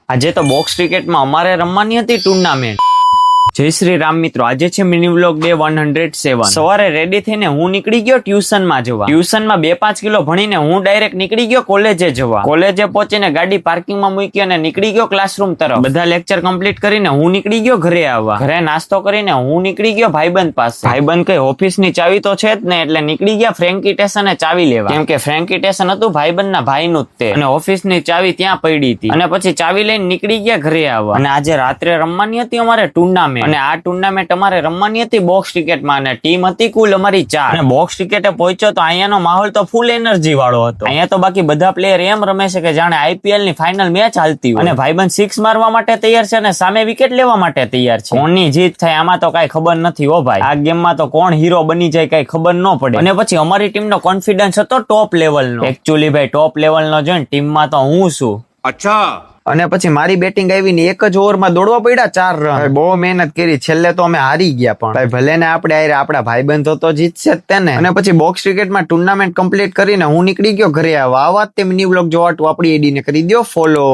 આજે તો બોક્સ ક્રિકેટમાં અમારે રમવાની હતી ટુર્નામેન્ટ. જય શ્રી રામ મિત્રો, આજે છે મિની વ્લોગ ડે 107. સવારે રેડી થઈને હું નીકળી ગયો ટ્યુશનમાં જવા. ટ્યુશનમાં 2-5 કિલો ભણીને હું ડાયરેક્ટ નીકળી ગયો કોલેજે જવા. કોલેજે પહોંચીને ગાડી પાર્કિંગમાં મૂકી અને નીકળી ગયો ક્લાસરૂમ તરફ. બધા લેક્ચર કમ્પ્લીટ કરીને હું નીકળી ગયો ઘરે આવવા. ઘરે નાસ્તો કરીને હું નીકળી ગયો ભાઈબંધ પાસે. ભાઈબંધ કઈ ઓફિસની ચાવી તો છે જ ને, એટલે નીકળી ગયા ફ્રેન્કી સ્ટેશને ચાવી લેવા. કેમ કે ફ્રેન્કી સ્ટેશન હતું ભાઈબંધના ભાઈનું જ તે, અને ઓફિસની ચાવી ત્યાં પડી હતી. અને પછી ચાવી લઈને નીકળી ગયા ઘરે આવવા. અને આજે રાત્રે રમવાની હતી અમારે ટુર્નામેન્ટ. અને આ ટુર્નામેન્ટ અમારે રમવાની હતી બોક્સ ક્રિકેટમાં, અને ટીમ હતી કુલ અમારી 4. અને બોક્સ ક્રિકેટે પહોંચ્યો તો અહીંયાનો માહોલ તો ફૂલ એનર્જી વાળો હતો. અહીંયા તો બાકી બધા પ્લેયર એમ રમે છે કે જાણે આઈપીએલ ની ફાઇનલ મેચ હાલતી હોય. અને ભાઈબંધ 6 મારવા માટે તૈયાર છે અને સામે વિકેટ લેવા માટે તૈયાર છે. કોણની જીત થાય આમાં તો કઈ ખબર નથી હો ભાઈ. આ ગેમમાં તો કોણ હીરો બની જાય કઈ ખબર ન પડે. અને પછી અમારી ટીમનો કોન્ફિડન્સ હતો ટોપ લેવલનો. એકચ્યુઅલી ભાઈ ટોપ લેવલનો જોઈને ટીમમાં તો હું છું. અચ્છા. અને પછી મારી બેટિંગ આવીને એક જ ઓવરમાં દોડવા પડ્યા 4 રન. બહુ મહેનત કરી, છેલ્લે તો અમે હારી ગયા. પણ ભાઈ ભલે ને આપણે આપણા ભાઈબંધો તો જીતશે જ તેને. અને પછી બોક્સ ક્રિકેટમાં ટુર્નામેન્ટ કમ્પ્લીટ કરીને હું નીકળી ગયો ઘરે આવવા. આ વાત તે મિની વ્લોગ જોવા આપણી આઈડીને કરી દો ફોલો.